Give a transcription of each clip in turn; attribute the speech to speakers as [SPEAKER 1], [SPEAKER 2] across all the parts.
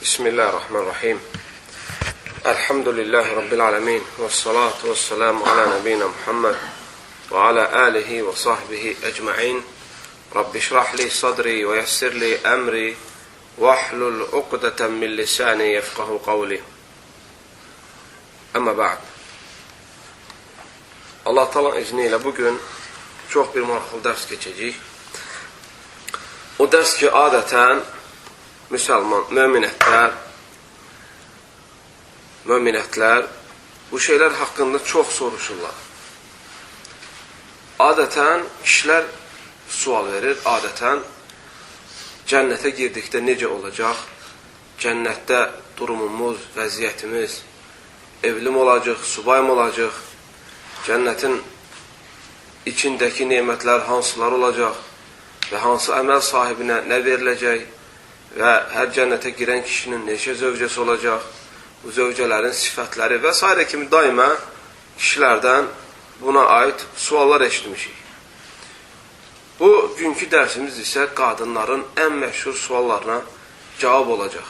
[SPEAKER 1] Bismillahirrahmanirrahim. Elhamdülillahi Rabbil alemin. Vessalatu vesselamu ala nebiyyina Muhammed ve ala alihi ve sahbihi ecma'in. Rabbi şrah li sadri ve yessir li emri vahlul uqdeten min lisani yefkahu kavli. Amma ba'd. Allah Teala'nın izniyle bugün çok bir maraqlı dərs keçəcəyik. O dərs ki, adətən müsəlman, möminətlər bu şeylər haqqında çox soruşurlar. Adətən kişilər sual verir, adətən cənnətə girdikdə necə olacaq, cənnətdə durumumuz, vəziyyətimiz, evlim olacaq, subayım olacaq, cənnətin içindəki nemətlər hansılar olacaq və hansı əməl sahibinə nə veriləcək və hər cənnətə girən kişinin neçə zövcəsi olacaq, bu zövcələrin sifətləri və s. kimi daima kişilərdən buna aid suallar eşitmişik. Bu günkü dərsimiz isə qadınların ən məşhur suallarına cavab olacaq.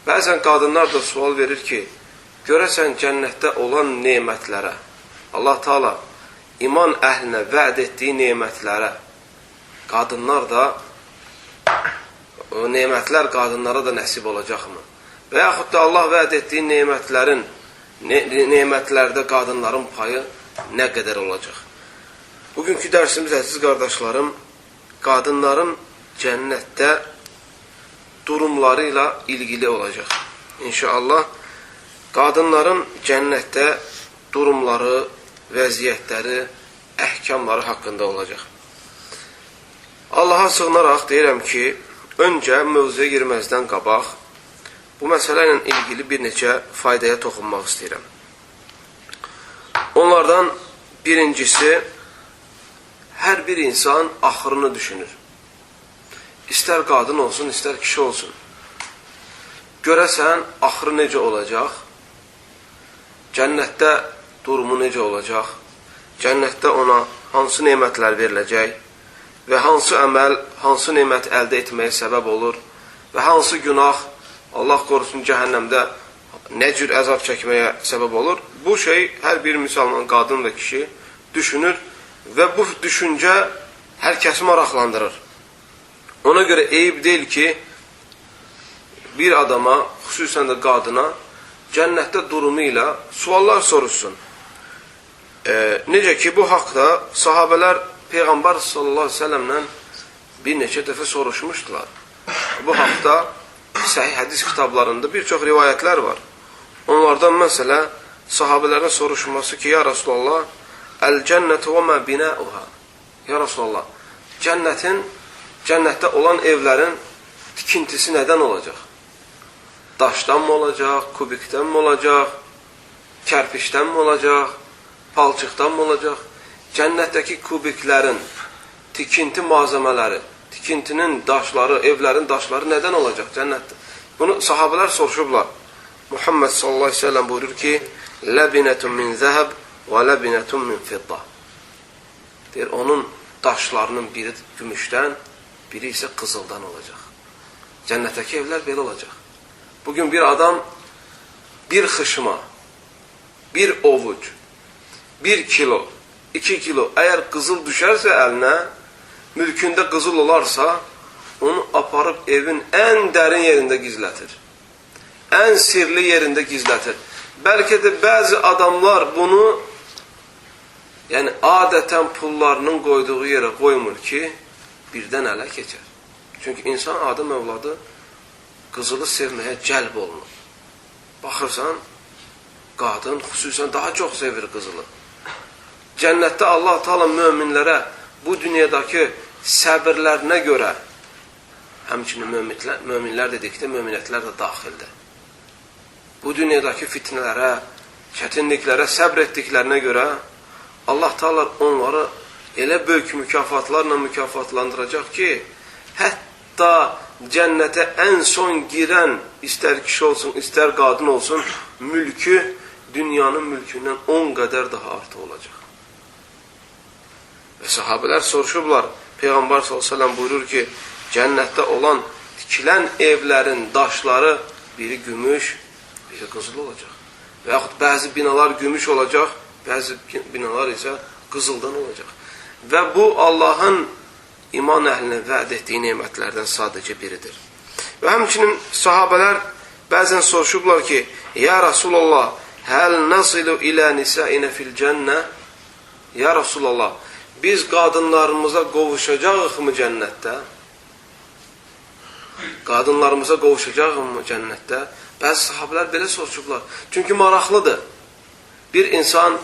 [SPEAKER 1] Bəzən qadınlar da sual verir ki, görəsən cənnətdə olan nemətlərə, Allah Teala iman əhlinə vəd etdiyi nemətlərə, qadınlar da o nemətlər qadınlara da nəsib olacaqmı? Və yaxud da Allah vəd etdiyi nemətlərdə qadınların payı nə qədər olacaq? Bugünkü dərsimiz, əziz qardaşlarım, qadınların cənnətdə durumları ilə ilgili olacaq. İnşallah, qadınların cənnətdə durumları, vəziyyətləri, əhkamları haqqında olacaq. Allaha sığınaraq deyirəm ki, öncə mövzuya girməzdən qabaq bu məsələ ilə ilgili bir neçə faydaya toxunmaq istəyirəm. Onlardan birincisi, hər bir insan axırını düşünür. İstər qadın olsun, istər kişi olsun. Görəsən, axırı necə olacaq? Cənnətdə durumu necə olacaq? Cənnətdə ona hansı nemətlər veriləcək? Və hansı əməl, hansı nemət əldə etməyə səbəb olur və hansı günah, Allah qorusun, cəhənnəmdə nə cür əzab çəkməyə səbəb olur. Bu şey hər bir müsəlman qadın və kişi düşünür və bu düşüncə hər kəsi maraqlandırır. Ona görə eyib deyil ki, bir adama, xüsusən də qadına, cənnətdə durumu ilə suallar soruşsun. Necə ki, bu haqda sahabələr Peyğəmbər sallallahu aleyhi ve sellemlə bir neçə dəfə soruşmuşdular. Bu haqda səhih hədis kitablarında bir çox rivayətlər var. Onlardan məsələ sahabələrin soruşması ki, ya Rasulallah, əl-cənnətu və mə binəuhə. Ya Rasulallah, cənnətdə olan evlərin tikintisi nədən olacaq? Daşdan mı olacaq, kubikdən mi olacaq, kərpişdən mi olacaq, palçıqdan mı olacaq? Cənnətdəki kubiklərin, tikinti malzəmələri, tikintinin daşları, evlərin daşları nədən olacaq cənnətdə? Bunu sahabələr soruşublar. Muhammed sallallahu aleyhi ve sellem buyurur ki, Ləbinətun min zəhəb və ləbinətun min fidda. Deyir, onun daşlarının biri gümüşdən, biri isə qızıldan olacaq. Cənnətdəki evlər belə olacaq. Bugün bir adam bir xışma, bir ovuc, 1 kilo, 2 kilo, əgər qızıl düşərsə əlinə, mülkündə qızıl olarsa, onu aparıb evin ən dərin yerində gizlətir. Ən sirli yerində gizlətir. Bəlkə də bəzi adamlar bunu, yəni adətən pullarının qoyduğu yerə qoymur ki, birdən ələ keçər. Çünki insan, adam övladı qızılı sevməyə cəlb olunur. Baxırsan, qadın xüsusən daha çox sevir qızılı. Cənnətdə Allah Teala möminlərə bu dünyadakı səbirlərinə görə, həmçinin möminlər dedikdə möminətlər də daxildir. Bu dünyadakı fitnələrə, çətinliklərə səbr etdiklərinə görə Allah Teala onları elə böyük mükafatlarla mükafatlandıracaq ki, hətta cənnətə ən son girən, istər kişi olsun, istər qadın olsun, mülkü dünyanın mülkündən 10 qədər daha artıq olacaq. Və sahabələr soruşublar, Peyğəmbər s.ə.v buyurur ki, cənnətdə olan tikilən evlərin daşları biri gümüş, biri qızıl olacaq. Və yaxud bəzi binalar gümüş olacaq, bəzi binalar isə qızıldan olacaq. Və bu Allahın iman əhlinə vəd etdiyi nemətlərdən sadəcə biridir. Və həmçinin sahabələr bəzən soruşublar ki, Ya Rasulallah, həl nasilu ilə nisəinə fil cənnə? Ya Rasulallah, biz qadınlarımıza qovuşacağıq-mı cənnətdə? Qadınlarımıza qovuşacağıq-mı cənnətdə? Bəzi sahabələr belə soruşublar. Çünki maraqlıdır. Bir insan,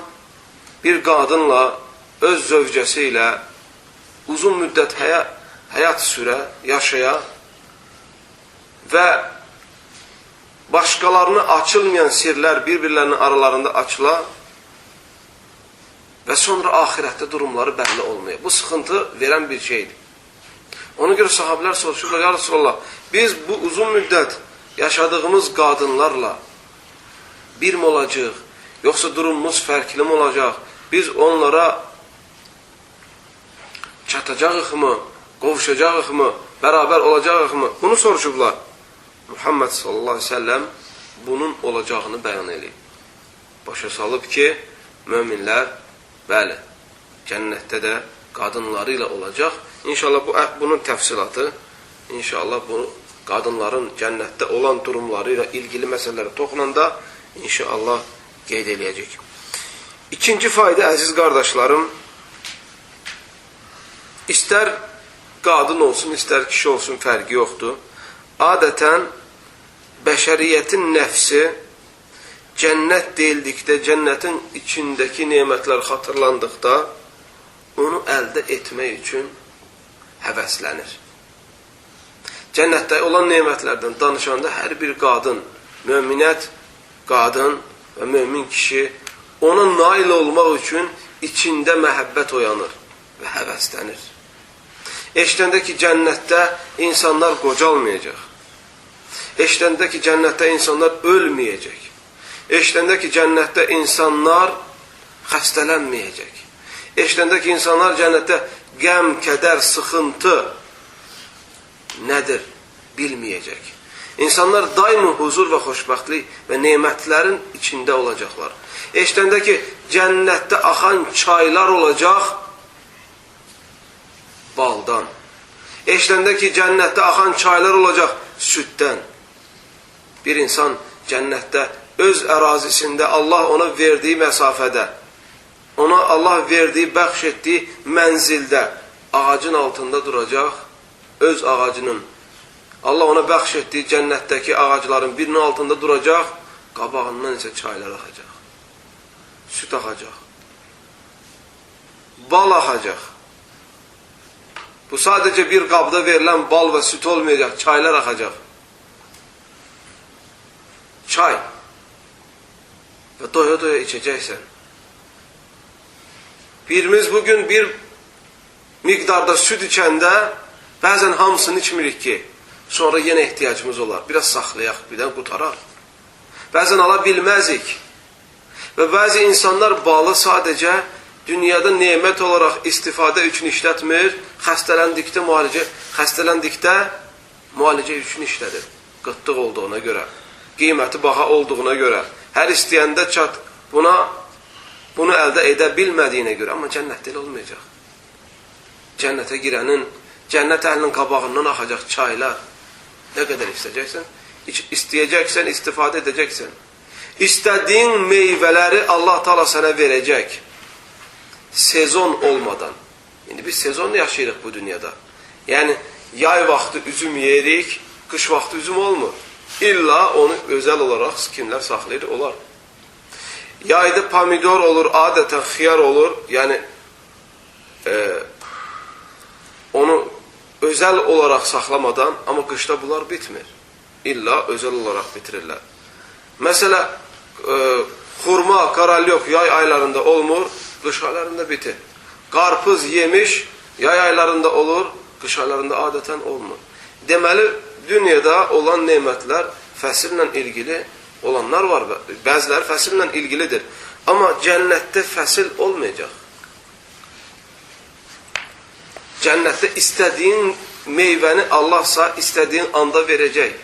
[SPEAKER 1] bir qadınla, öz zövcəsi ilə uzun müddət həyat sürə, yaşaya və başqalarına açılmayan sirlər bir-birlərinin aralarında açıla və sonra ahirətdə durumları bəlli olmuyor. Bu sıxıntı verən bir şeydir. Ona görə sahabələr soruşurlar, Ya Resulallah, biz bu uzun müddət yaşadığımız qadınlarla bir mi olacaq, yoxsa durumumuz fərqli mi olacaq? Biz onlara çatacağıq-mı, qovuşacağıq-mı, bərabər olacağıq-mı? Bunu soruşublar. Muhammed sallallahu aleyhi ve sellem bunun olacağını bəyan edib. Başa salıb ki, möminlər, bəli, cənnətdə də qadınları ilə olacaq. İnşallah bunun təfsilatı, inşallah bu qadınların cənnətdə olan durumları ilə ilgili məsələlərə toxunanda inşallah qeyd eləyəcək. İkinci fayda, əziz qardaşlarım, istər qadın olsun, istər kişi olsun, fərqi yoxdur. Adətən, bəşəriyyətin nəfsi cənnət deyildikdə, cənnətin içindəki nemətlər xatırlandıqda onu əldə etmək üçün həvəslənir. Cənnətdə olan nemətlərdən danışanda hər bir qadın, möminət qadın və mömin kişi ona nail olmaq üçün içində məhəbbət oyanır və həvəslənir. Eşidəndə ki, cənnətdə insanlar qocalmayacaq. Eşidəndə ki, cənnətdə insanlar ölməyəcək. Eşidəndə ki, cənnətdə insanlar xəstələnməyəcək. Eşidəndə ki, insanlar cənnətdə qəm, kədər, sıxıntı nədir bilməyəcək. İnsanlar daimi huzur və xoşbəxtlik və nemətlərin içində olacaqlar. Eşidəndə ki, cənnətdə axan çaylar olacaq baldan. Eşidəndə ki, cənnətdə axan çaylar olacaq süddən. Bir insan cənnətdə öz ərazisində Allah ona verdiyi məsafədə, ona Allah verdiyi, bəxş etdiyi mənzildə ağacın altında duracaq, öz ağacının, Allah ona bəxş etdiyi cənnətdəki ağacların birinin altında duracaq, qabağından isə çaylar axacaq, süd axacaq, bal axacaq. Bu sadəcə bir qabda verilən bal və süt olmayacaq, çaylar axacaq. Çay. Və doya-doya içəcəksən. Birimiz bugün bir miqdarda süd içəndə bəzən hamısını içmirik ki, sonra yenə ehtiyacımız olar. Biraz saxlayaq, birdən qutarar. Bəzən ala bilməzik. Və bəzi insanlar balı sadəcə dünyada nemət olaraq istifadə üçün işlətmir, xəstələndikdə müalicə üçün işlədir. Qıtlıq olduğuna görə, qiyməti baha olduğuna görə, hər istəyəndə çat bunu əldə edə bilmədiyinə görə, amma cənnətdə elə olmayacaq. Cənnətə girənin, cənnət əhlinin qabağından axacaq çaylar. Nə qədər istəyəcəksən? İstəyəcəksən, istifadə edəcəksən. İstədiyin meyvələri Allah Taala sənə verəcək. Sezon olmadan. İndi biz sezon yaşayırıq bu dünyada. Yəni, yay vaxtı üzüm yeyirik, qış vaxtı üzüm olmur. İlla onu özəl olaraq kimlər saxlayır, olar. Yayda pomidor olur, adətən xiyar olur. Yəni, onu özəl olaraq saxlamadan, amma qışda bunlar bitmir. İlla özəl olaraq bitirirlər. Məsələ, xurma, karalyok yay aylarında olmur, qış aylarında bitir. Qarpız, yemiş yay aylarında olur, qış aylarında adətən olmur. Deməli, dünyada olan nemətlər fəsillə ilgili olanlar var. Bəziləri fəsillə ilgilidir. Amma cənnətdə fəsil olmayacaq. Cənnətdə istədiyin meyvəni Allahsa istədiyin anda verəcək.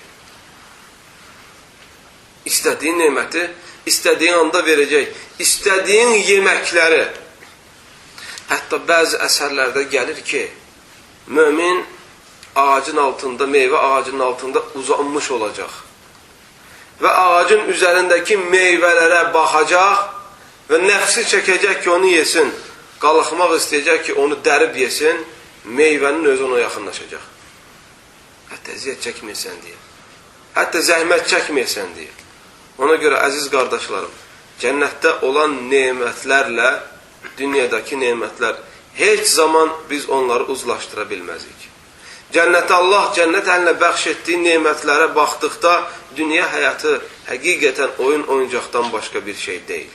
[SPEAKER 1] İstədiyin neməti istədiyin anda verəcək. İstədiyin yeməkləri. Hətta bəzi əsərlərdə gəlir ki, mömin ağacın altında, meyvə ağacının altında uzanmış olacaq. Və ağacın üzərindəki meyvələrə baxacaq və nəfsi çəkəcək ki, onu yesin. Qalxmaq istəyəcək ki, onu dərib yesin. Meyvənin özü ona yaxınlaşacaq. Hətta əziyyət çəkməyəsən deyə. Hətta zəhmət çəkməyəsən deyə. Ona görə, əziz qardaşlarım, cənnətdə olan nemətlərlə dünyadakı nemətlər heç zaman biz onları uzlaşdıra bilməzik. Cənnətə Allah cənnət əlinə bəxş etdiyi nemətlərə baxdıqda dünya həyatı həqiqətən oyuncaqdan başqa bir şey deyil.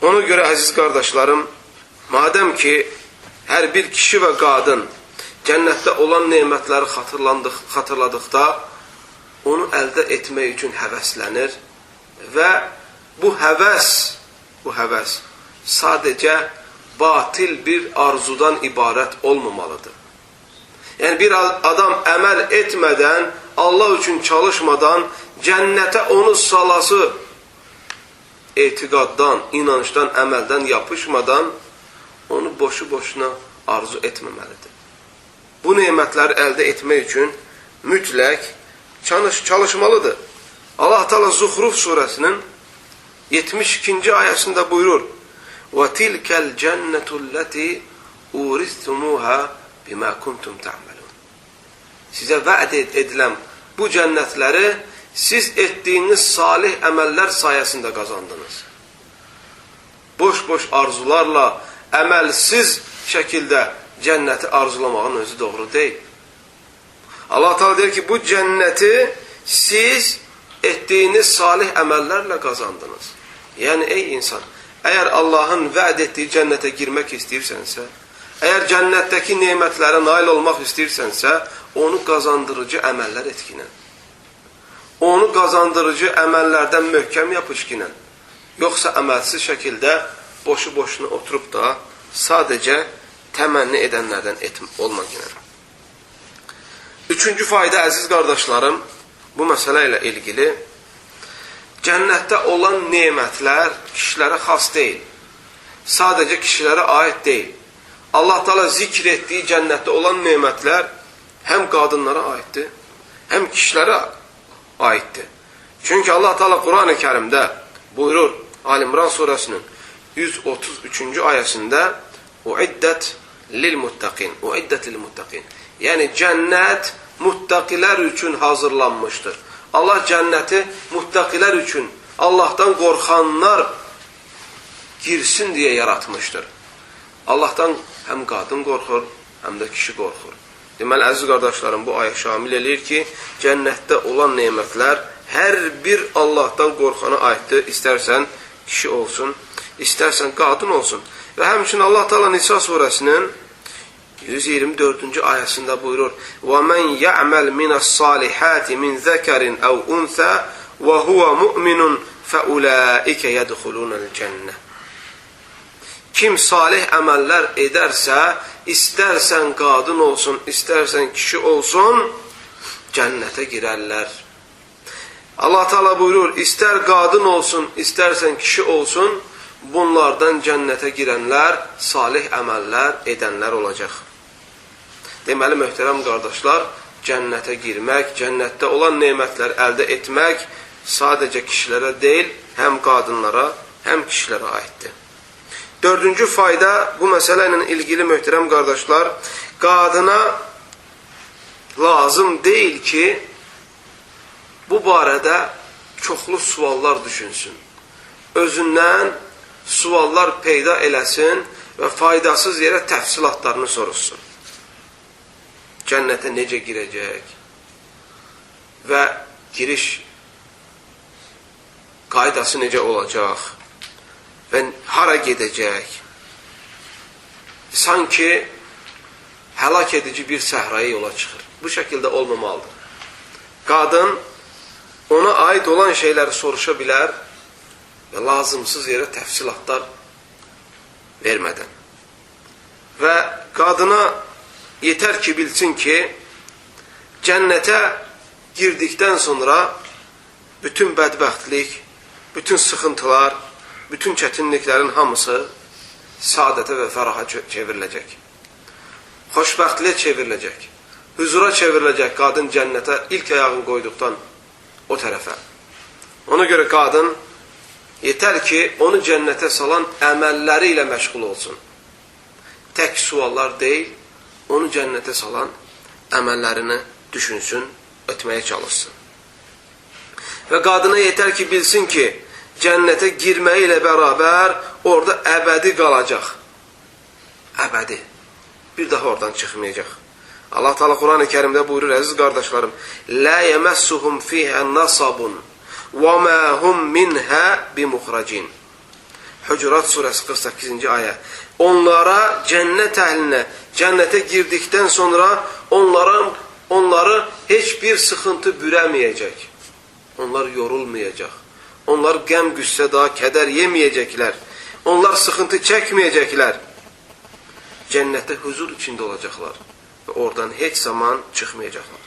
[SPEAKER 1] Ona görə, əziz qardaşlarım, madəm ki, hər bir kişi və qadın cənnətdə olan nemətləri xatırladıqda onu əldə etmək üçün həvəslənir və bu həvəs sadəcə batil bir arzudan ibarət olmamalıdır. Yəni, bir adam əməl etmədən, Allah üçün çalışmadan, cənnətə onu salası etiqaddan, inançdan, əməldən yapışmadan onu boşu-boşuna arzu etməməlidir. Bu nemətləri əldə etmək üçün mütləq çalışmalıdır. Allah Teala Zuhruf surəsinin 72-ci ayəsində buyurur: وَتِلْكَ الْجَنَّةُ الَّتِي اُورِثْتُمُوهَا بِمَا كُنْتُمْ تَعْمَلُونَ Sizə vəd edilən bu cənnətləri siz etdiyiniz salih əməllər sayəsində qazandınız. Boş-boş arzularla, əməlsiz şəkildə cənnəti arzulamağın özü doğru deyil. Allah Teala deyir ki, bu cənnəti siz etdiyiniz salih əməllərlə qazandınız. Yəni, ey insan, əgər Allahın vəd etdiyi cənnətə girmək istəyirsənsə, əgər cənnətdəki nemətlərə nail olmaq istəyirsənsə, onu qazandırıcı əməllər etkinən. Onu qazandırıcı əməllərdən möhkəm yapışkinən. Yoxsa əməlsiz şəkildə boşu-boşuna oturub da sadəcə təmənni edənlərdən olma yenə. Üçüncü fayda, əziz qardaşlarım, bu məsələ ilə ilgili, cənnətdə olan nemətlər kişilərə xas deyil. Sadəcə kişilərə aid deyil. Allah Teala zikr etdiyi cənnətdə olan nemətlər həm qadınlara aiddir, həm kişilərə aiddir. Çünki Allah Teala Quran-ı Kərimdə buyurur, Ali-İmran surəsinin 133-cü ayəsində "Uiddat lil-muttaqin." Uiddat lil-muttaqin. Yəni cənnət muttaqilər üçün hazırlanmışdır. Allah cənnəti muttaqilər üçün, Allahdan qorxanlar girsin deyə yaratmışdır. Allahdan həm qadın qorxur, həm də kişi qorxur. Deməli, əziz qardaşlarım, bu ayə şamil eləyir ki, cənnətdə olan nemətlər hər bir Allahdan qorxana aiddir. İstərsən kişi olsun, istərsən qadın olsun. Və həmçinin Allah Teala Nisa surəsinin 124-cü ayəsində buyurur: وَمَنْ يَعْمَلْ مِنَ الصَّالِحَاتِ مِنْ ذَكَرٍ أَوْ أُنْثَى وَهُوَ مُؤْمِنٌ فَأُولَٰئِكَ يَدْخُلُونَ الْجَنَّةِ Kim salih əməllər edərsə, istərsən qadın olsun, istərsən kişi olsun, cənnətə girərlər. Allah Teala buyurur, istər qadın olsun, istərsən kişi olsun, bunlardan cənnətə girənlər salih əməllər edənlər olacaq. Deməli, möhtərəm qardaşlar, cənnətə girmək, cənnətdə olan nemətlər əldə etmək sadəcə kişilərə deyil, həm qadınlara, həm kişilərə aiddir. Dördüncü fayda, bu məsələ ilə ilgili möhtərəm qardaşlar, qadına lazım deyil ki, bu barədə çoxlu suallar düşünsün. Özündən suallar peyda eləsin və faydasız yerə təfsilatlarını soruşsun. Cənnətə necə girəcək və giriş qaydası necə olacaq və hara gedəcək? Sanki həlak edici bir səhraya yola çıxır. Bu şəkildə olmamalıdır. Qadın ona aid olan şeyləri soruşa bilər və lazımsız yerə təfsilatlar vermədən. Və qadına yetər ki, bilsin ki, Cənnətə girdikdən sonra bütün bədbəxtlik, bütün sıxıntılar, bütün çətinliklərin hamısı saadətə və fəraha çevriləcək. Xoşbəxtliyə çevriləcək. Huzura çevriləcək qadın cənnətə ilk ayağını qoyduqdan o tərəfə. Ona görə qadın yetər ki, onu cənnətə salan əməlləri ilə məşğul olsun. Tək suallar deyil, onu cənnətə salan əməllərini düşünsün, etməyə çalışsın. Və qadına yetər ki, bilsin ki, cənnətə girməyi ilə bərabər orada əbədi qalacaq. Əbədi. Bir daha oradan çıxmayacaq. Allah Teala Quran-ı Kərimdə buyurur, əziz qardaşlarım, "Lə yəməssuhum fihə nasabun və mə hum minhə bimuxracin." Hucurat surəsi 48-ci ayə. Onlara, cənnət əhlinə, cənnətə girdikdən sonra onları heç bir sıxıntı bürəməyəcək. Onlar yorulmayacaq. Onlar qəm, qüssə, daha kədər yeməyəcəklər. Onlar sıxıntı çəkməyəcəklər. Cənnətdə huzur içində olacaqlar və oradan heç zaman çıxmayacaqlar.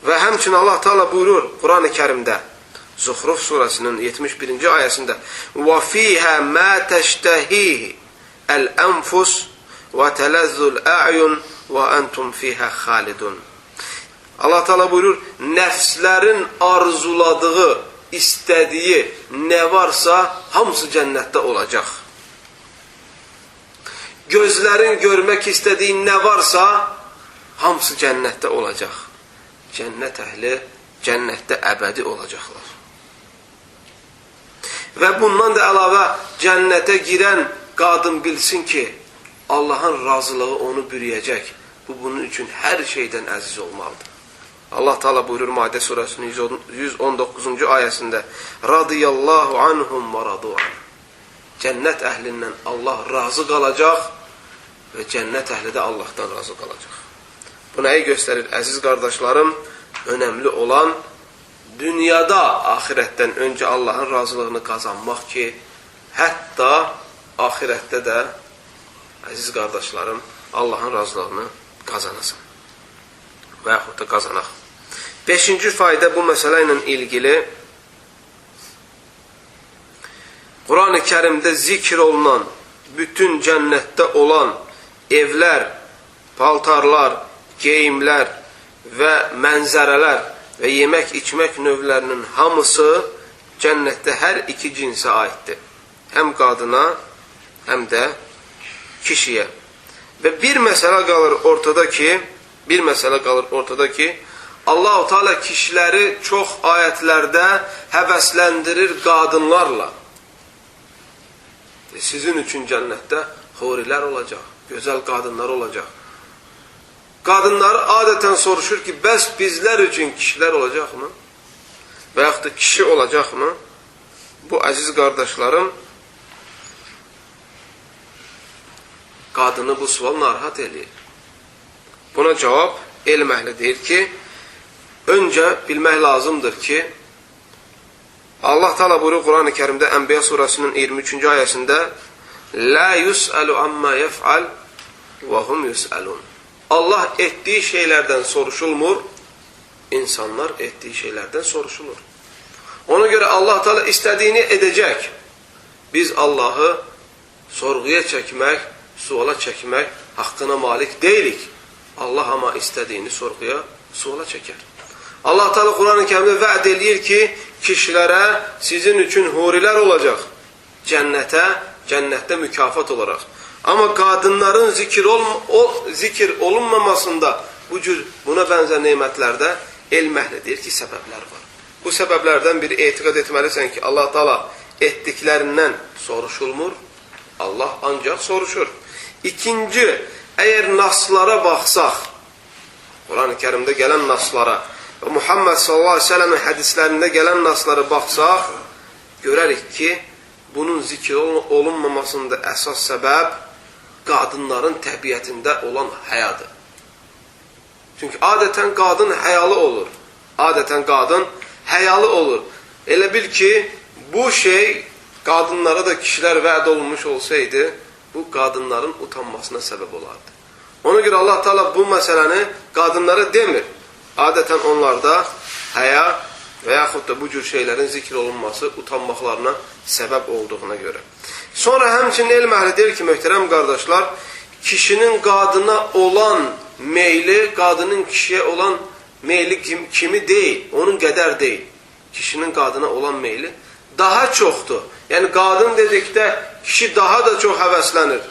[SPEAKER 1] Və həmçinin Allah Teala buyurur Quran-ı Kərimdə, Zuhruf surəsinin 71-ci ayəsində, وَفِيهَا مَا تَشْتَهِيهِ الْأَنْفُسُ وَتَلَذُّ الْأَعْيُنُ وَأَنْتُمْ فِيهَا خَالِدُونَ. Allah Teala buyurur, nəfslərin arzuladığı, istədiyi nə varsa hamısı cənnətdə olacaq. Gözlərin görmək istədiyi nə varsa hamısı cənnətdə olacaq. Cənnət əhli cənnətdə əbədi olacaqlar. Və bundan da əlavə cənnətə girən qadın bilsin ki, Allahın razılığı onu bürüyəcək. Bu bunun üçün hər şeydən əziz olmalıdır. Allah Teala buyurur Maidə surəsinin 119-cu ayəsində, "Radiyallahu anhum və radu an." Cənnət əhlindən Allah razı qalacaq və cənnət əhli də Allahdan razı qalacaq. Bu nəyi göstərir əziz qardaşlarım? Önəmli olan dünyada, axirətdən öncə Allahın razılığını qazanmaq ki, hətta axirətdə də əziz qardaşlarım Allahın razılığını qazanasın və yaxud da qazanaq. 5-ci fayda bu məsələ ilə ilgili Quran-ı Kərimdə zikr olunan bütün cənnətdə olan evlər, paltarlar, geyimlər və mənzərələr və yemək-içmək növlərinin hamısı cənnətdə hər iki cinsə aiddir. Həm qadına, həm də kişiyə. Və bir məsələ qalır ortada ki, Allah-u Teala kişiləri çox ayətlərdə həvəsləndirir qadınlarla. Sizin üçün cənnətdə hurilər olacaq, gözəl qadınlar olacaq. Qadınları adətən soruşur ki, bəs bizlər üçün kişilər olacaqmı? Və yaxud da kişi olacaqmı? Bu, əziz qardaşlarım, qadını bu sual narahat edir. Buna cavab elm əhli deyir ki, öncə bilmək lazımdır ki, Allah Teala buyurur Quran-ı Kərimdə Ənbiya surəsinin 23-cü ayəsində, "Lə yus'alu amma yef'al və hum yus'alun." Allah etdiyi şeylərdən soruşulmur, insanlar etdiyi şeylərdən soruşulur. Ona görə Allah Teala istədiyini edəcək. Biz Allahı sorğuya çəkmək, suala çəkmək haqqına malik deyilik. Allah ama istədiyini sorğuya, suala çəkər. Allah Teala Quran-ı Kərimdə vəd eləyir ki, kişilərə sizin üçün hurilər olacaq. Cənnətdə mükafat olaraq. Amma qadınların zikr olunmamasında buna bənzər nemətlərdə elm əhli deyir ki, səbəblər var. Bu səbəblərdən biri etiqad etməlisən ki, Allah Teala etdiklərindən soruşulmur, Allah ancaq soruşur. İkinci, əgər naslara baxsaq, Quran-ı Kərimdə gələn naslara və Muhammed sallallahu aleyhi ve sellem'in hədislərində gələn naslara baxsaq, görərik ki, bunun zikr olunmamasında əsas səbəb qadınların təbiətində olan həyadır. Çünki adətən qadın həyalı olur. Elə bil ki, bu şey qadınlara da kişilər vəd olunmuş olsaydı, bu qadınların utanmasına səbəb olardı. Ona görə Allah Teala bu məsələni qadınlara demir. Adətən onlarda həya və yaxud da bu cür şeylərin zikr olunması utanmaqlarına səbəb olduğuna görə. Sonra həmçinin elm əhli deyir ki, möhtərəm qardaşlar, kişinin qadına olan meyli, qadının kişiyə olan meyli kimi deyil, onun qədər deyil. Kişinin qadına olan meyli daha çoxdur. Yəni, qadın dedikdə kişi daha da çox həvəslənir.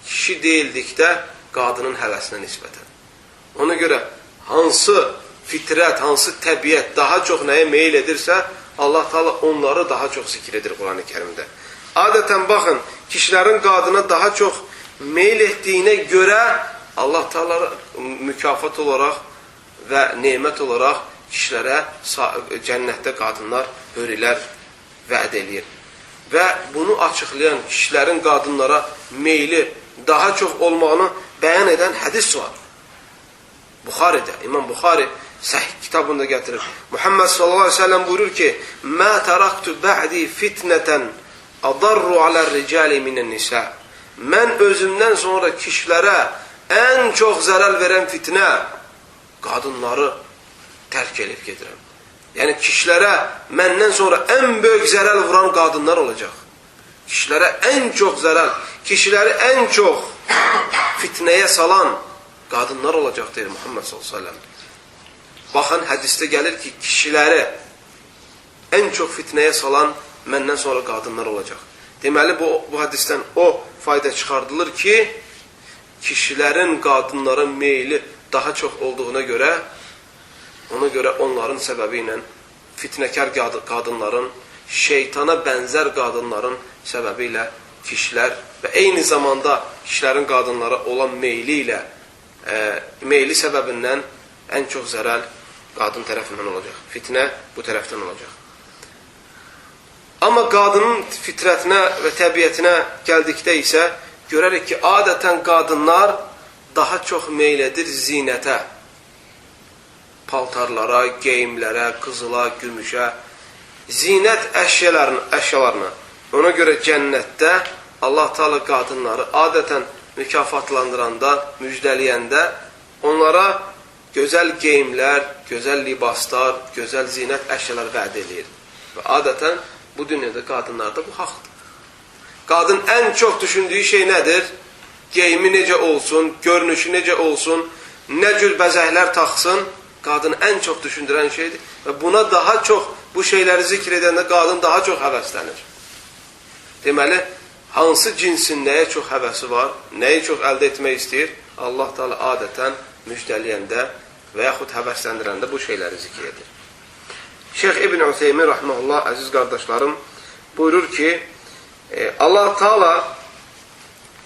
[SPEAKER 1] Kişi deyildikdə qadının həvəsinə nisbətən. Ona görə hansı fitrət, hansı təbiət daha çox nəyə meyil edirsə, Allah Teala onları daha çox zikr edir Quran-ı Kərimdə. Adətən baxın, kişilərin qadına daha çox meyil etdiyinə görə Allah Teala mükafat olaraq və nemət olaraq kişilərə cənnətdə qadınlar, hörilər vəd edir. Və bunu açıqlayan kişilərin qadınlara meyli daha çox olmağını bəyan edən hədis var. Buxaridə, İmam Buxari Səhih kitabında gətirir. Muhammed sallallahu aleyhi ve sellem buyurur ki, مَا تَرَقْتُ بَعْدِ فِتْنَةً أَضَرُّ عَلَى الرِّجَالِ مِنَ النِّسَاءِ Mən özümdən sonra kişilərə ən çox zərər verən fitnə qadınları tərk edib gedirəm. Yəni, kişilərə məndən sonra ən böyük zərər vuran qadınlar olacaq. Kişilərə ən çox zərər, kişiləri ən çox fitnəyə salan qadınlar olacaq, deyir Muhammed sallallahu aleyhi ve sellem. Baxın, hədisdə gəlir ki, kişiləri ən çox fitnəyə salan məndən sonra qadınlar olacaq. Deməli, bu hədisdən o fayda çıxardılır ki, kişilərin qadınlara meyli daha çox olduğuna görə, ona görə onların səbəbi ilə fitnəkar qadınların, şeytana bənzər qadınların səbəbi ilə kişilər və eyni zamanda kişilərin qadınlara olan meyli səbəbindən ən çox zərər qadın tərəfindən olacaq. Fitnə bu tərəfdən olacaq. Amma qadının fitrətinə və təbiətinə gəldikdə isə görərik ki, adətən qadınlar daha çox meyl edir zinətə, paltarlara, geyimlərə, qızıla, gümüşə, zinət əşyalarına. Ona görə cənnətdə Allah Teala qadınları adətən mükafatlandıranda, müjdəliyəndə onlara gözəl geyimlər, gözəl libaslar, gözəl zinət əşyalar vəd edir. Və adətən bu dünyada qadınlarda bu haqdır. Qadın ən çox düşündüyü şey nədir? Geyimi necə olsun, görünüşü necə olsun, nə cür bəzəklər taxsın, qadın ən çox düşündürən şeydir. Və buna daha çox, bu şeyləri zikr edəndə qadın daha çox həvəslənir. Deməli, hansı cinsin nəyə çox həvəsi var, nəyi çox əldə etmək istəyir, Allah Teala adətən müjdəliyəndə və yaxud həvəsləndirəndə bu şeyləri zikr edir. Şeyx İbn Üseymin rahmehullah, əziz qardaşlarım, buyurur ki, Allah Teala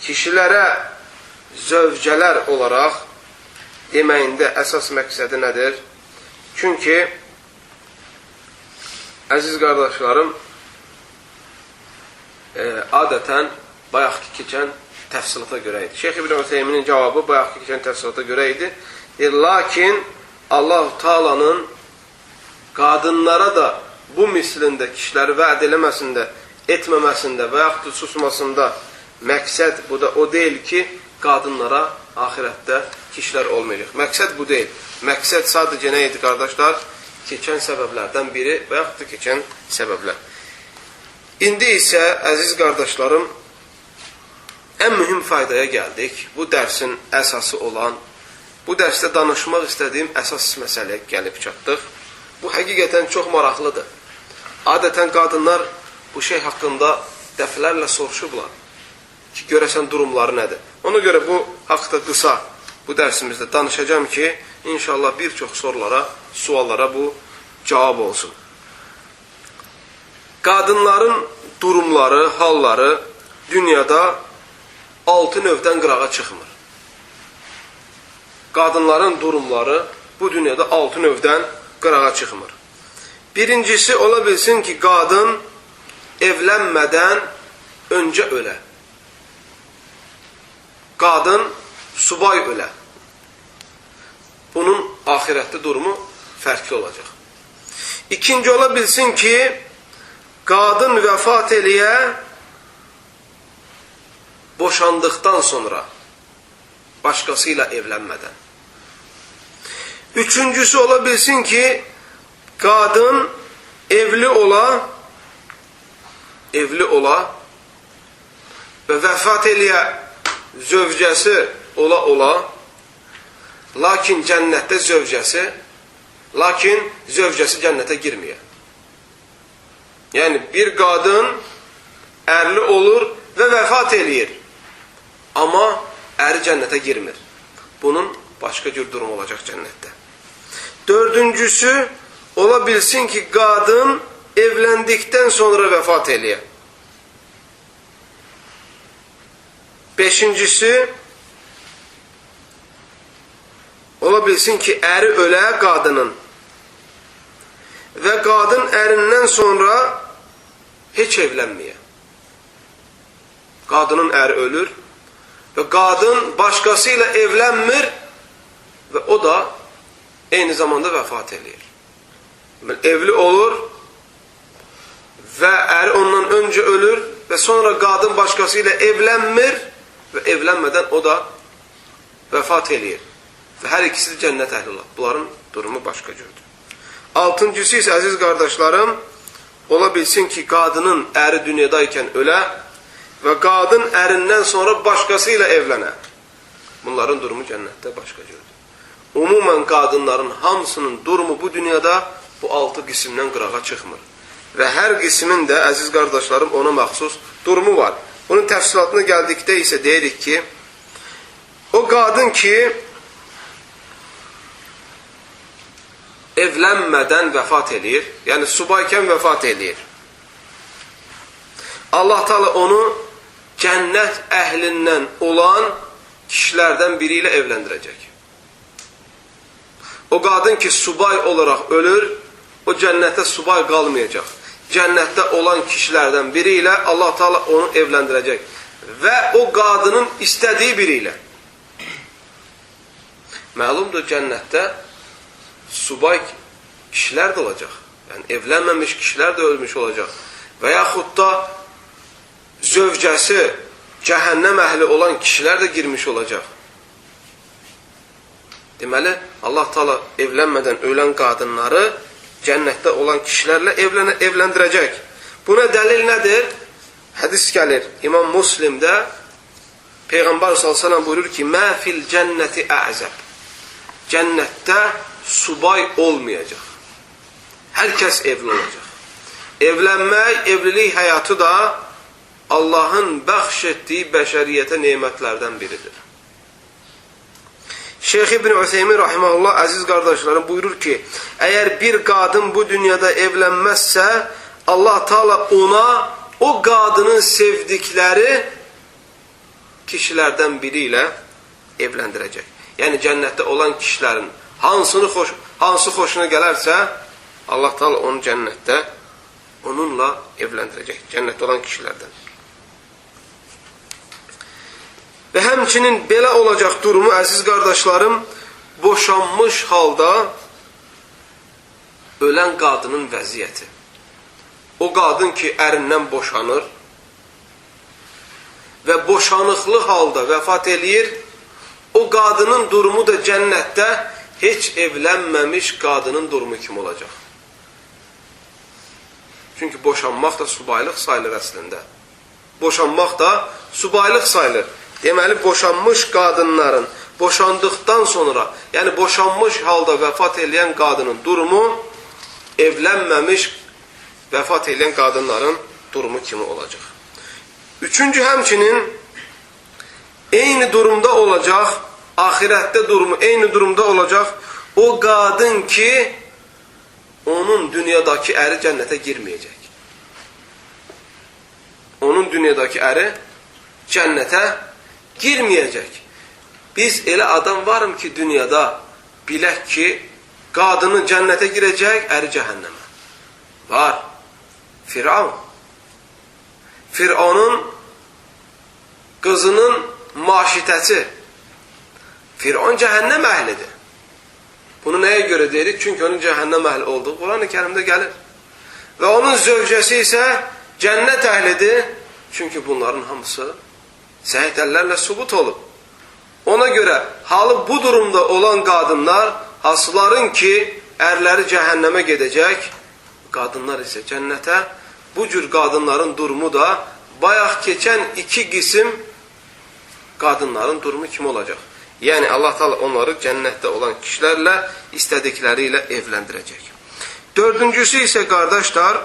[SPEAKER 1] kişilərə zövcələr olaraq deməyində əsas məqsədi nədir? Çünki, əziz qardaşlarım, adətən bayaqki keçən təfsilata görə idi. Şeyx İbn Üseyminin cavabı bayaqki keçən təfsilata görə idi. Lakin Allah-u Teala'nın qadınlara da bu mislində kişiləri vəd eləməsində, etməməsində və yaxud da susmasında məqsəd bu da o deyil ki, qadınlara ahirətdə kişilər olmayacaq. Məqsəd bu deyil. Məqsəd sadəcə nə idi, qardaşlar? Keçən səbəblərdən biri və yaxud da keçən səbəblər. İndi isə, əziz qardaşlarım, ən mühüm faydaya gəldik. Bu dərsin əsası olan, bu dərsdə danışmaq istədiyim əsas məsələyə gəlib çatdıq. Bu həqiqətən çox maraqlıdır. Adətən qadınlar bu şey haqqında dəfələrlə soruşublar ki, görəsən durumları nədir? Ona görə bu haqda qısa bu dərsimizdə danışacağım ki, inşallah bir çox suallara bu cavab olsun. Qadınların durumları, halları dünyada 6 növdən qırağa çıxmır. Qadınların durumları bu dünyada 6 növdən qırağa çıxmır. Birincisi, ola bilsin ki, qadın evlənmədən öncə ölə. Qadın subay ölə. Bunun ahirətdə durumu fərqli olacaq. İkinci, ola bilsin ki, qadın vəfat eləyə boşandıqdan sonra başqası ilə evlənmədən. Üçüncüsü ola bilsin ki qadın evli ola və vəfat eləyə zövcəsi ola, lakin cənnətdə zövcəsi cənnətə girməyə. Yəni, bir qadın ərli olur və vəfat eləyir, amma əri cənnətə girmir. Bunun başqa cür durum olacaq cənnətdə. Dördüncüsü, ola bilsin ki, qadın evləndikdən sonra vəfat eləyə. Beşincisi, ola bilsin ki, əri ölə qadının və qadın ərindən sonra heç evlənməyə. Qadının əri ölür və qadın başqası ilə evlənmir və o da eyni zamanda vəfat eləyir. Evli olur və əri ondan öncə ölür və sonra qadın başqası ilə evlənmir və evlənmədən o da vəfat eləyir. Və hər ikisi cənnət əhli olar. Bunların durumu başqa cürdür. Altıncısı isə, əziz qardaşlarım, ola bilsin ki, qadının əri dünyadaykən ölə və qadın ərindən sonra başqası ilə evlənə. Bunların durumu cənnətdə başqa cürdür. Umumən qadınların hamısının durumu bu dünyada bu 6 qismdən qırağa çıxmır. Və hər qismin də, əziz qardaşlarım, ona məxsus durumu var. Bunun təfsilatına gəldikdə isə deyirik ki, o qadın ki, evlənmədən vəfat eləyir, yəni subaykən vəfat eləyir. Allah Teala onu cənnət əhlindən olan kişilərdən biri ilə evləndirəcək. O qadın ki, subay olaraq ölür, o cənnətdə subay qalmayacaq. Cənnətdə olan kişilərdən biri ilə Allah Teala onu evləndirəcək. Və o qadının istədiyi biri ilə. Məlumdur, cənnətdə subay kişilər də olacaq. Yəni, evlənməmiş kişilər də ölmüş olacaq. Və yaxud da zövcəsi cəhənnəm əhli olan kişilər də girmiş olacaq. Deməli, Allah Teala evlənmədən ölən qadınları cənnətdə olan kişilərlə evləndirəcək. Buna dəlil nədir? Hədis gəlir. İmam Muslimdə Peyğəmbər s.ə.v buyurur ki, Mə fil cənnəti əzəb. Cənnətdə subay olmayacaq. Hər kəs evli olacaq. Evlənmək, evlilik həyatı da Allahın bəxş etdiyi bəşəriyyətə nemətlərdən biridir. Şeyx İbn Üseymin rahimehullah əziz qardaşlarım buyurur ki, əgər bir qadın bu dünyada evlənməzsə, Allah Teala ona o qadının sevdikləri kişilərdən biri ilə evləndirəcək. Yəni cənnətdə olan kişilərin hansı xoşuna gələrsə, Allah Teala onu cənnətdə onunla evləndirəcək. Cənnətdə olan kişilərdən. Və həmçinin belə olacaq durumu, əziz qardaşlarım, boşanmış halda ölən qadının vəziyyəti. O qadın ki, ərindən boşanır və boşanıqlı halda vəfat eləyir, o qadının durumu da cənnətdə heç evlənməmiş qadının durumu kimi olacaq. Çünki boşanmaq da subaylıq sayılır əslində. Boşanmaq da subaylıq sayılır. Deməli, boşanmış qadınların boşandıqdan sonra, yəni boşanmış halda vəfat eləyən qadının durumu evlənməmiş vəfat eləyən qadınların durumu kimi olacaq. Üçüncü, həmçinin eyni durumda olacaq, ahirətdə durumu eyni durumda olacaq o qadın ki, onun dünyadakı əri cənnətə girməyəcək. Onun dünyadakı əri cənnətə girməyəcək. Biz elə adam varım ki, dünyada bilək ki, qadını cənnətə girəcək, əri cəhənnəmə. Var. Firavun. Firavunun qızının maşitəsi. Firavun cəhənnəm əhlidir. Bunu nəyə görə deyirik? Çünki onun cəhənnəm əhli olduğu Quran-ı Kərimdə gəlir. Və onun zövcəsi isə cənnət əhlidir. Çünki bunların hamısı səhih dəlillərlə sübut olub. Ona görə halı bu durumda olan qadınlar hansıların ki ərləri cəhənnəmə gedəcək, qadınlar isə cənnətə. Bu cür qadınların durumu da bayaq keçən iki qisim qadınların durumu kimi olacaq. Yəni Allah Teala onları cənnətdə olan kişilərlə istədikləri ilə evləndirəcək. Dördüncüsü isə qardaşlar,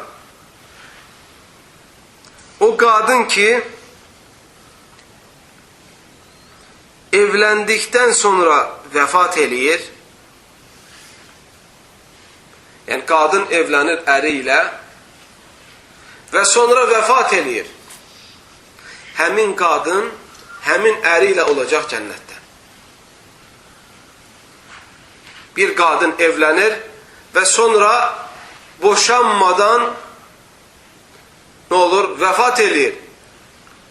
[SPEAKER 1] o qadın ki evləndikdən sonra vəfat eləyir. Yəni qadın evlənir əri ilə və sonra vəfat eləyir. Həmin qadın həmin əri ilə olacaq cənnətdə. Bir qadın evlənir və sonra boşanmadan nə olur? Vəfat eləyir.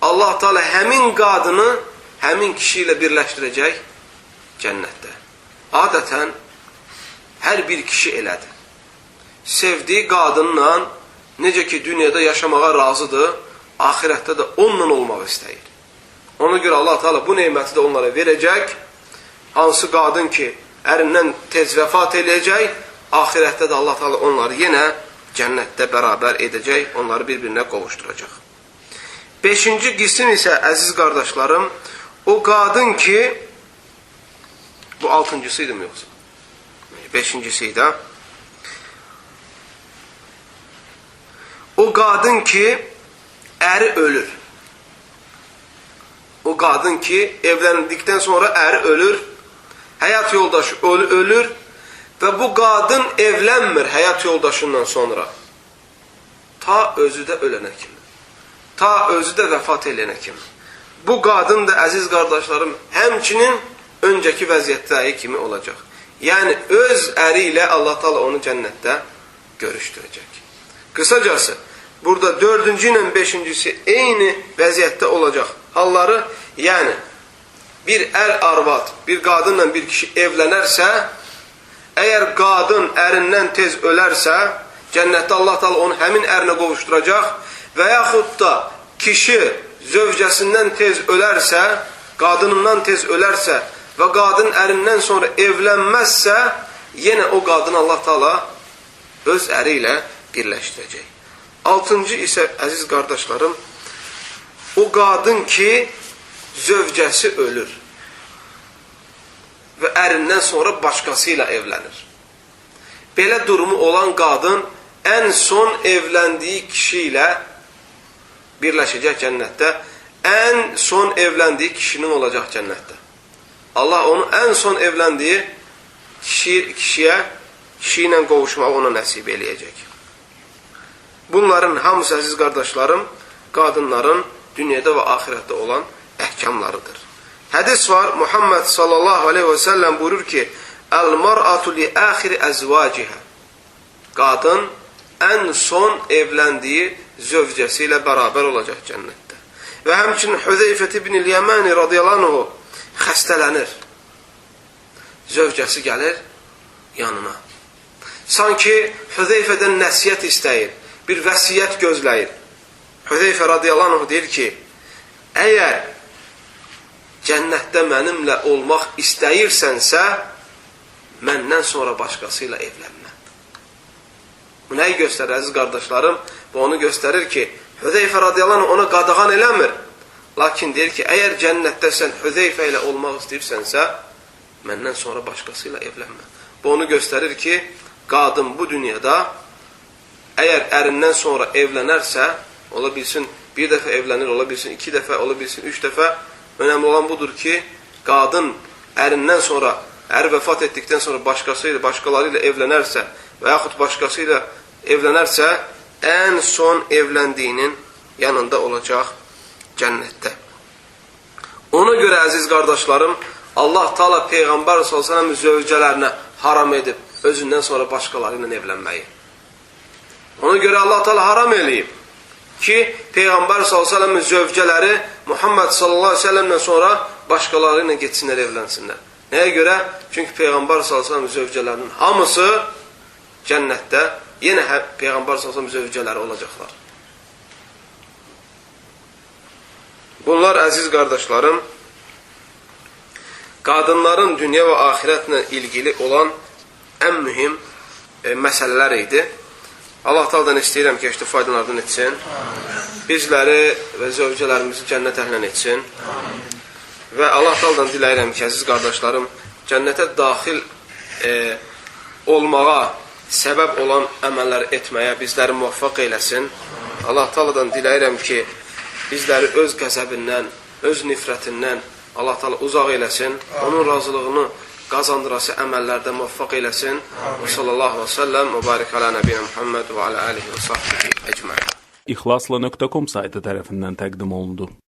[SPEAKER 1] Allah Teala həmin qadını həmin kişi ilə birləşdirəcək cənnətdə. Adətən hər bir kişi elədir. Sevdiyi qadınla necə ki dünyada yaşamağa razıdır, ahirətdə də onunla olmaq istəyir. Ona görə Allah Teala bu neməti də onlara verəcək. Hansı qadın ki ərindən tez vəfat eləyəcək, ahirətdə də Allah Teala onları yenə cənnətdə bərabər edəcək, onları bir-birinə qovuşduracaq. Beşinci qisim isə, əziz qardaşlarım, o qadın ki, bu altıncısı idi mi yoxsa? Beşincisi idi. O qadın ki, əri ölür. O qadın ki, evlendikdən sonra əri ölür, həyat yoldaşı ölür və bu qadın evlənmir həyat yoldaşından sonra. Ta özü də ölənə kimi. Ta özü də vəfat eləyənə kimi. Bu qadın da, əziz qardaşlarım, həmçinin öncəki vəziyyətdəyi kimi olacaq. Yəni, öz əri ilə Allah Teala onu cənnətdə görüşdürəcək. Qısacası, burada dördüncü ilə beşincisi eyni vəziyyətdə olacaq. Halları, yəni, bir ər-arvad, bir qadınla bir kişi evlənərsə, əgər qadın ərindən tez ölərsə, cənnətdə Allah Teala onu həmin ərinə qovuşduracaq və yaxud da kişi zövcəsindən tez ölərsə, qadınından tez ölərsə və qadın ərindən sonra evlənməzsə, yenə o qadın Allah Teala öz əri ilə birləşdirəcək. Altıncı isə, əziz qardaşlarım, o qadın ki, zövcəsi ölür və ərindən sonra başqası ilə evlənir. Belə durumu olan qadın ən son evləndiyi kişi ilə birləşəcək cənnətdə. Ən son evləndiyi kişinin olacaq cənnətdə. Allah onu ən son evləndiyi kişi ilə qovuşmağı ona nəsib eləyəcək. Bunların hamısı, əziz qardaşlarım, qadınların dünyada və axirətdə olan əhkamlarıdır. Hədis var, Muhammed sallallahu aleyhi və səlləm buyurur ki, Əl-mar'atu li əxiri əzvacihə. Qadın ən son evləndiyi zövcəsi ilə bərabər olacaq cənnətdə. Və həmçinin Hüzeyfət ibn-i Yəməni radiyallahu anh xəstələnir. Zövcəsi gəlir yanına. Sanki Hüzeyfədən nəsiyyət istəyir, bir vəsiyyət gözləyir. Hüzeyfə radiyallahu anh deyir ki, əgər cənnətdə mənimlə olmaq istəyirsənsə, məndən sonra başqası ilə evlənmə. Bu nəyi göstərir, əziz qardaşlarım? Bu onu göstərir ki, Hüzeyfə radiyallahu anh ona qadağan eləmir. Lakin deyir ki, əgər cənnətdə sən Hüzeyfə ilə olmaq istəyirsənsə, məndən sonra başqası ilə evlənmə. Bu onu göstərir ki, qadın bu dünyada əgər ərindən sonra evlənərsə, ola bilsin bir dəfə evlənir, ola bilsin iki dəfə, ola bilsin üç dəfə, önəmli olan budur ki, qadın ərindən sonra, ər vəfat etdikdən sonra başqaları ilə evlənərsə və yaxud başqası ilə evlənərsə, ən son evləndiyinin yanında olacaq cənnətdə. Ona görə, əziz qardaşlarım, Allah Teala Peyğəmbər s.ə.v zövcələrinə haram edib, özündən sonra başqaları ilə evlənməyi. Ona görə Allah Teala haram eləyib ki, Peyğəmbər s.ə.v zövcələri Muhammed s.ə.v sonra başqaları ilə getsinlər, evlənsinlər. Nəyə görə? Çünki Peyğəmbər s.ə.v zövcələrinin hamısı cənnətdə yenə Peyğəmbər s.ə.v zövcələri olacaqlar. Bunlar, əziz qardaşlarım, qadınların dünya və axirətlə ilgili olan ən mühüm məsələlər idi. Allah Taala'dan istəyirəm ki, faydalardan etsin. Bizləri və zövcələrimizi cənnət əhlindən etsin. Və Allah Taala'dan diləyirəm ki, əziz qardaşlarım, cənnətə daxil olmağa səbəb olan əməllər etməyə bizləri muvaffaq eyləsin. Allah Taala'dan diləyirəm ki, bizləri öz qəzəbindən, öz nifrətindən Allah Taala uzaq eyləsin, onun razılığını qazandırası əməllərdə muvaffaq eyləsin. Və sallallahu və səlləm və barik alə nəbiyyina Muhammed və alə alihi və sahbihi əcməin.
[SPEAKER 2] İxlasla.com saytı tərəfindən təqdim olundu.